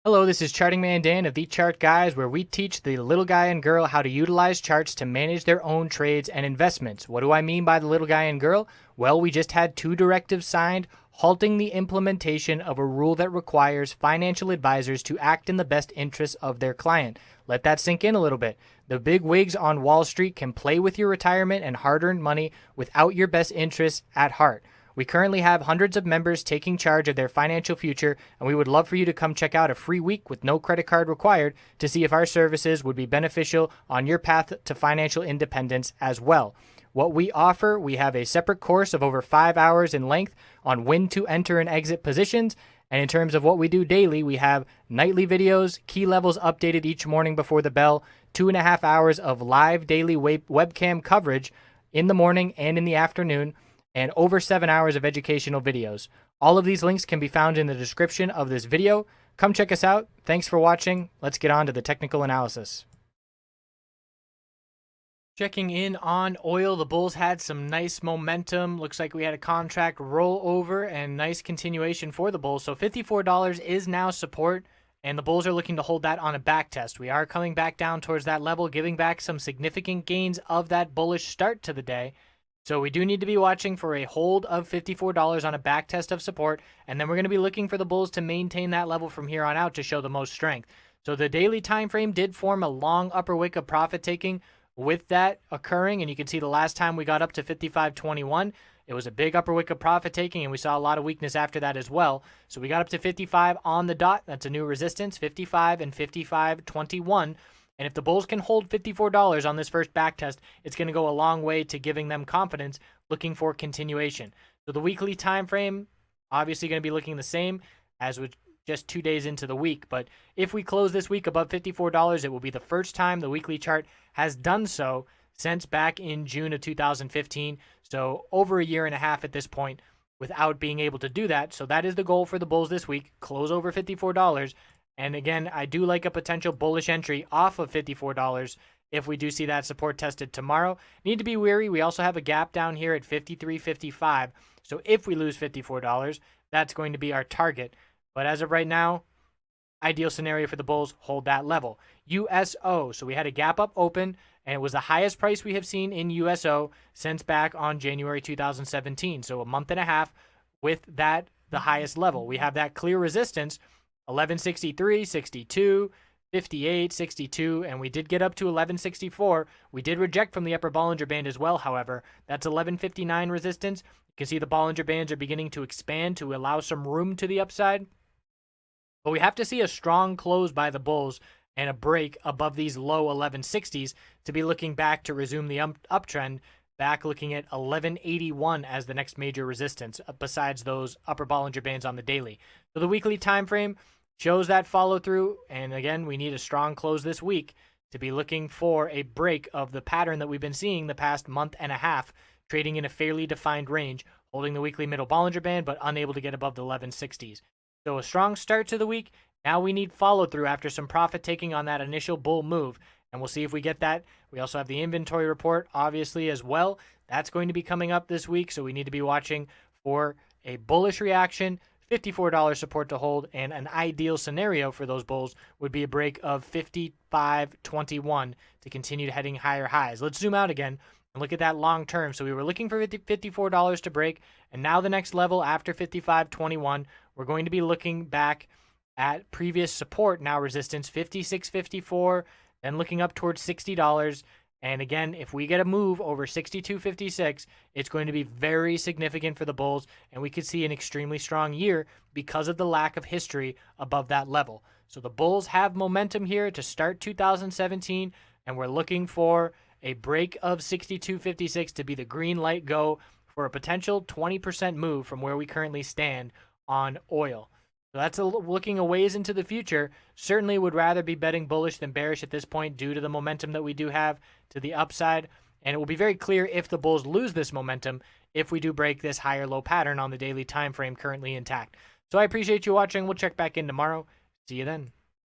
Hello, this is Charting Man Dan of TheChartGuys, where we teach the little guy and girl how to utilize charts to manage their own trades and investments. What do I mean by the little guy and girl? Well, we just had two directives signed halting the implementation of a rule that requires financial advisors to act in the best interests of their client. Let that sink in a little bit. The big wigs on Wall Street can play with your retirement and hard-earned money without your best interests at heart. We currently have hundreds of members taking charge of their financial future, and we would love for you to come check out a free week with no credit card required to see if our services would be beneficial on your path to financial independence as well. What we offer, we have a separate course of over 5 hours in length on when to enter and exit positions. And in terms of what we do daily, we have nightly videos, key levels updated each morning before the bell, 2.5 hours of live daily webcam coverage in the morning and in the afternoon, and over 7 hours of educational videos. All of these links can be found in the description of this video. Come check us out. Thanks for watching. Let's get on to the technical analysis. Checking in on oil, the bulls had some nice momentum. Looks like we had a contract rollover and nice continuation for the bulls. So $54 is now support, and the bulls are looking to hold that on a back test. We are coming back down towards that level, giving back some significant gains of that bullish start to the day. So we do need to be watching for a hold of $54 on a back test of support, and then we're going to be looking for the bulls to maintain that level from here on out to show the most strength. So the daily time frame did form a long upper wick of profit taking with that occurring, and you can see the last time we got up to 55.21, it was a big upper wick of profit taking, and we saw a lot of weakness after that as well. So we got up to 55 on the dot. That's a new resistance, 55 and 55.21. And if the bulls can hold $54 on this first back test, it's going to go a long way to giving them confidence looking for continuation. So the weekly time frame, obviously going to be looking the same as with just 2 days into the week. But if we close this week above $54, it will be the first time the weekly chart has done so since back in June of 2015. So over a year and a half at this point without being able to do that. So that is the goal for the bulls this week, close over $54. And again, I do like a potential bullish entry off of $54 if we do see that support tested tomorrow. Need to be wary. We also have a gap down here at $53.55. So if we lose $54, that's going to be our target. But as of right now, ideal scenario for the bulls, hold that level. USO. So we had a gap up open, and it was the highest price we have seen in USO since back on January 2017. So a month and a half with that, the highest level. We have that clear resistance, 1163, 62, 58, 62, and we did get up to 1164. We did reject from the upper Bollinger Band as well, however. That's 1159 resistance. You can see the Bollinger Bands are beginning to expand to allow some room to the upside. But we have to see a strong close by the bulls and a break above these low 1160s to be looking back to resume the uptrend, back looking at 1181 as the next major resistance, besides those upper Bollinger Bands on the daily. So the weekly time frame shows that follow through, and again, we need a strong close this week to be looking for a break of the pattern that we've been seeing the past month and a half, trading in a fairly defined range, holding the weekly middle Bollinger Band, but unable to get above the 1160s. So a strong start to the week. Now we need follow through after some profit taking on that initial bull move, and we'll see if we get that. We also have the inventory report, obviously, as well. That's going to be coming up this week, so we need to be watching for a bullish reaction, $54 support to hold, and an ideal scenario for those bulls would be a break of 55.21 to continue heading higher highs. Let's zoom out again and look at that long term. So we were looking for $54 to break, and now the next level after 55.21, we're going to be looking back at previous support, now resistance, 56.54, then looking up towards $60. And again, if we get a move over 62.56, it's going to be very significant for the bulls, and we could see an extremely strong year because of the lack of history above that level. So the bulls have momentum here to start 2017, and we're looking for a break of 62.56 to be the green light go for a potential 20% move from where we currently stand on oil. So that's looking a ways into the future. Certainly would rather be betting bullish than bearish at this point due to the momentum that we do have to the upside. And it will be very clear if the bulls lose this momentum if we do break this higher low pattern on the daily time frame currently intact. So I appreciate you watching. We'll check back in tomorrow. See you then.